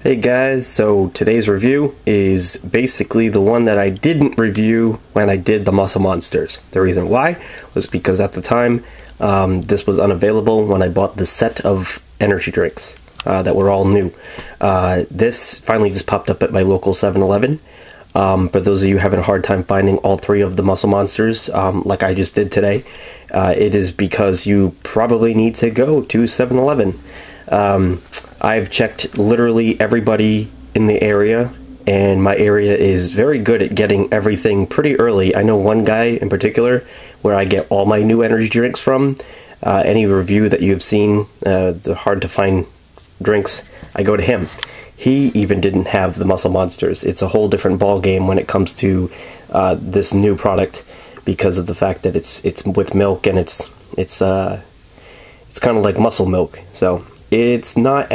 Hey guys, so today's review is basically the one that I didn't review when I did the Muscle Monsters. The reason why was because at the time this was unavailable when I bought the set of energy drinks that were all new. This finally just popped up at my local 7-Eleven. For those of you having a hard time finding all three of the Muscle Monsters, like I just did today, it is because you probably need to go to 7-Eleven. I've checked literally everybody in the area, and my area is very good at getting everything pretty early. I know one guy in particular where I get all my new energy drinks from. Any review that you've seen, the hard to find drinks, I go to him. He even didn't have the Muscle Monsters. It's a whole different ball game when it comes to this new product because of the fact that it's with milk, and it's kind of like muscle milk. So it's not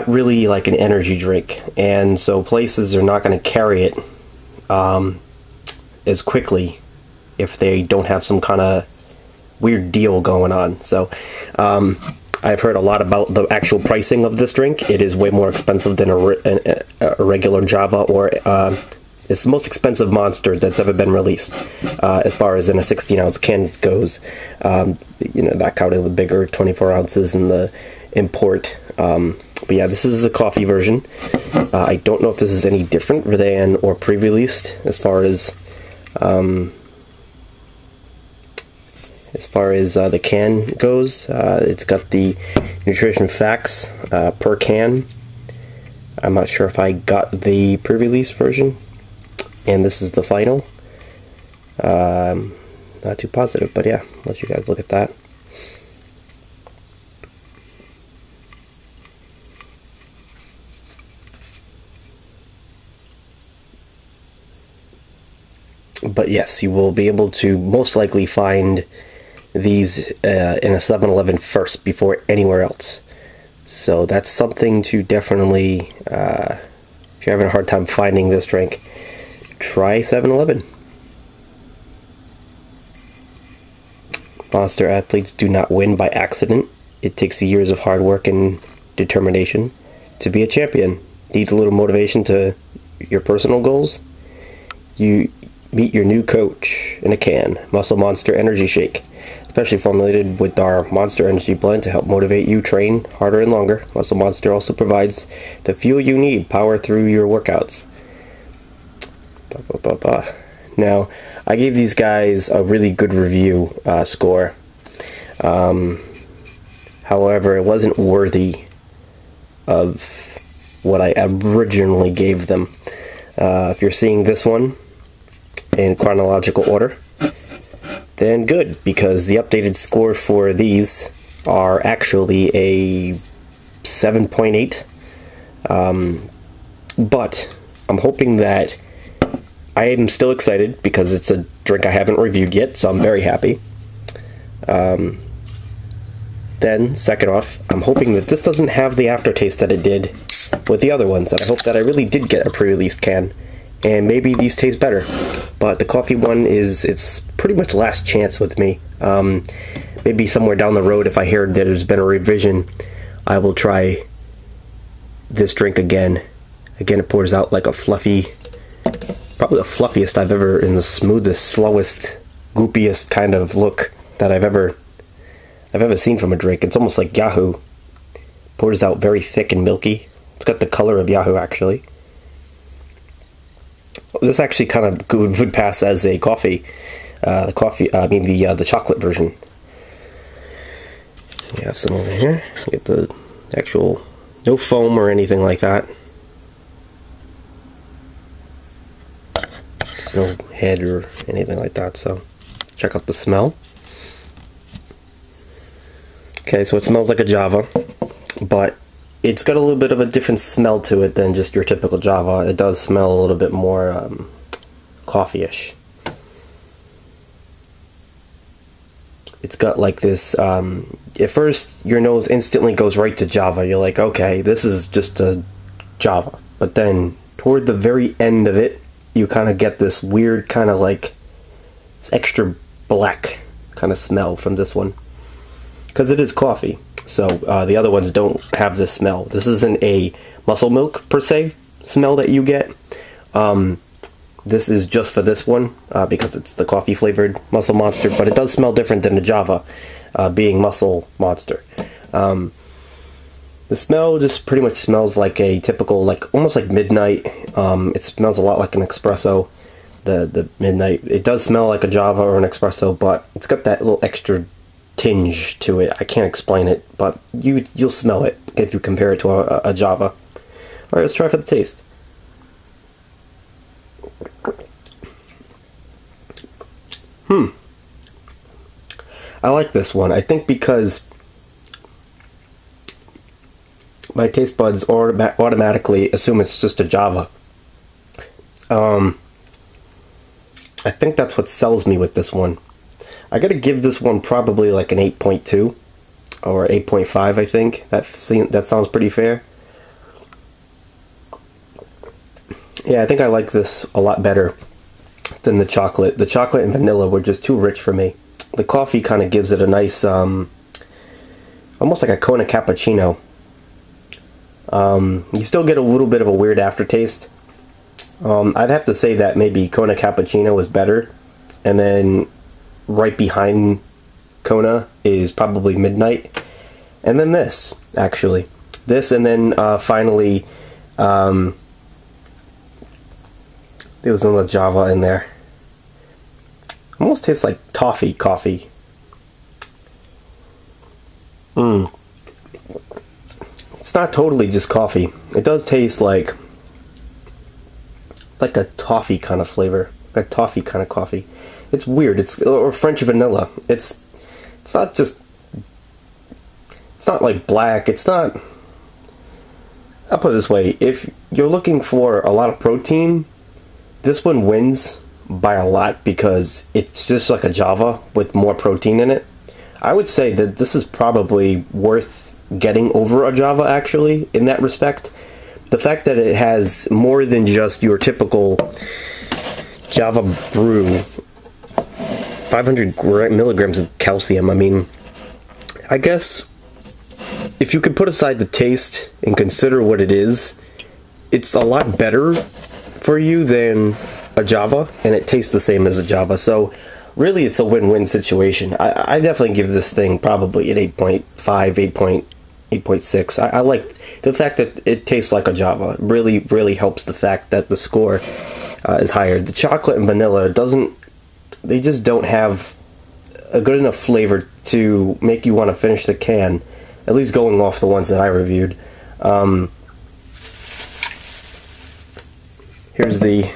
really like an energy drink, and so places are not going to carry it as quickly if they don't have some kind of weird deal going on. So I've heard a lot about the actual pricing of this drink. It is way more expensive than a regular Java, or it's the most expensive Monster that's ever been released, as far as in a 16-ounce can goes. You know, that counting the bigger 24 ounces and the import. But yeah, this is a coffee version. I don't know if this is any different than or pre-released as far as the can goes. It's got the nutrition facts per can. I'm not sure if I got the pre-release version, and this is the final. Not too positive, but yeah, I'll let you guys look at that. But yes, you will be able to most likely find these in a 7-Eleven first before anywhere else. So that's something to definitely, if you're having a hard time finding this drink, try 7-Eleven. Monster athletes do not win by accident. It takes years of hard work and determination to be a champion. Need a little motivation to your personal goals? You meet your new coach in a can, Muscle Monster Energy Shake. Specially formulated with our Monster Energy Blend to help motivate you train harder and longer. Muscle Monster also provides the fuel you need, power through your workouts. Now, I gave these guys a really good review score. However, it wasn't worthy of what I originally gave them. If you're seeing this one in chronological order, then good, because the updated score for these are actually a 7.8. But I'm hoping that I am still excited because it's a drink I haven't reviewed yet, so I'm very happy. Then, second off, I'm hoping that this doesn't have the aftertaste that it did with the other ones, and I hope that I really did get a pre-released can, and maybe these taste better. But the coffee one it's pretty much last chance with me. Maybe somewhere down the road, if I hear that there's been a revision, I will try this drink again. Again, it pours out like a fluffy, probably the fluffiest I've ever, in the smoothest, slowest, goopiest kind of look that I've ever seen from a drink. It's almost like Yahoo. Pours out very thick and milky. It's got the color of Yahoo, actually. This actually kind of would pass as a coffee. The chocolate version. We have some over here. Get the actual, no foam or anything like that. There's no head or anything like that. So check out the smell. Okay, so it smells like a Java, but it's got a little bit of a different smell to it than just your typical Java. It does smell a little bit more coffee-ish. It's got like this, at first your nose instantly goes right to Java. You're like, okay, this is just a Java. But then toward the very end of it, you kind of get this weird kind of like extra black kind of smell from this one. Because it is coffee. So the other ones don't have this smell. This isn't a muscle milk per se smell that you get. This is just for this one because it's the coffee flavored Muscle Monster, but it does smell different than the Java being Muscle Monster. The smell just pretty much smells like a typical, like almost like midnight. It smells a lot like an espresso. The midnight. It does smell like a Java or an espresso, but it's got that little extra tinge to it. I can't explain it, but you'll smell it if you compare it to a Java. All right, let's try for the taste. I like this one. I think because my taste buds automatically assume it's just a Java. I think that's what sells me with this one. I gotta give this one probably like an 8.2 or 8.5, I think. That sounds pretty fair. Yeah, I think I like this a lot better than the chocolate. The chocolate and vanilla were just too rich for me. The coffee kind of gives it a nice, almost like a Kona cappuccino. You still get a little bit of a weird aftertaste. I'd have to say that maybe Kona cappuccino is better, and then right behind Kona is probably Midnight, and then this, actually. This, and then finally, there was another Java in there. Almost tastes like toffee coffee. It's not totally just coffee. It does taste like a toffee kind of flavor, like a toffee kind of coffee. It's weird. Or French vanilla. It's not just. It's not like black. It's not. I'll put it this way: if you're looking for a lot of protein, this one wins by a lot because it's just like a Java with more protein in it. I would say that this is probably worth getting over a Java, actually, in that respect. The fact that it has more than just your typical Java brew, 500 milligrams of calcium. I mean, I guess if you could put aside the taste and consider what it is, it's a lot better for you than a Java, and it tastes the same as a Java. So really it's a win-win situation. I definitely give this thing probably an 8.5, 8.6. I like the fact that it tastes like a Java. It really helps the fact that the score is higher. The chocolate and vanilla they just don't have a good enough flavor to make you want to finish the can, at least going off the ones that I reviewed. Here's the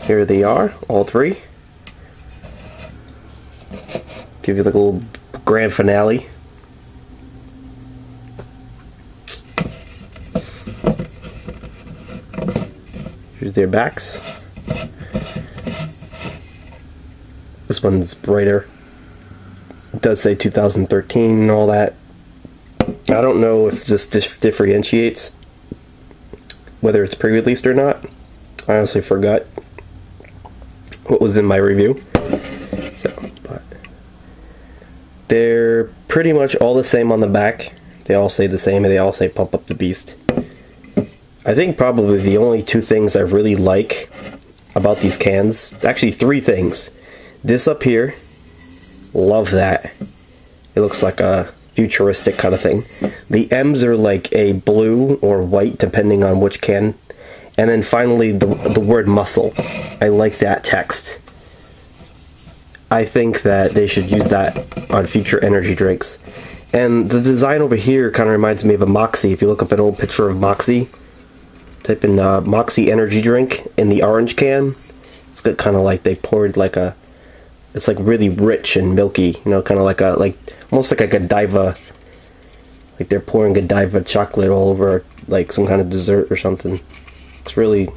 Here they are, all three. Give you like a little grand finale. Here's their backs. This one's brighter. It does say 2013 and all that. I don't know if this differentiates whether it's pre-released or not. I honestly forgot what was in my review. So, but they're pretty much all the same on the back. They all say the same, and they all say "Pump Up the Beast." I think probably the only two things I really like about these cans, actually three things. This up here, love that. It looks like a futuristic kind of thing. The M's are like a blue or white depending on which can. And then finally the word muscle. I like that text. I think that they should use that on future energy drinks. And the design over here kind of reminds me of a Moxie. If you look up an old picture of Moxie, type in Moxie energy drink in the orange can. It's got kind of like they poured like a, it's like really rich and milky, you know, kind of like almost like a Godiva, like they're pouring Godiva chocolate all over like some kind of dessert or something. It's really,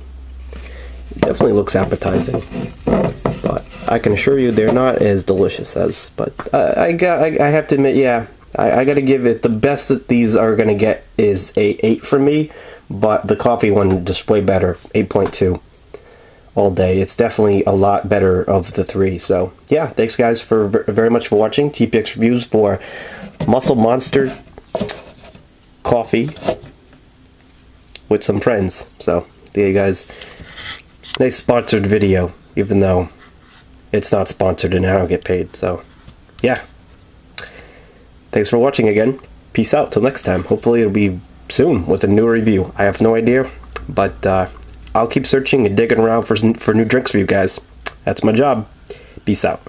definitely looks appetizing, but I can assure you they're not as delicious as, but I have to admit, yeah, I gotta give it, the best that these are gonna get is a 8 from me, but the coffee one just way better, 8.2. all day. It's definitely a lot better of the three. So yeah, thanks guys for very much for watching TPX reviews for Muscle Monster coffee with some friends. So there you guys, nice sponsored video, even though it's not sponsored and I don't get paid. So yeah, thanks for watching again. Peace out till next time. Hopefully it'll be soon with a new review. I have no idea, but I'll keep searching and digging around for new drinks for you guys. That's my job. Peace out.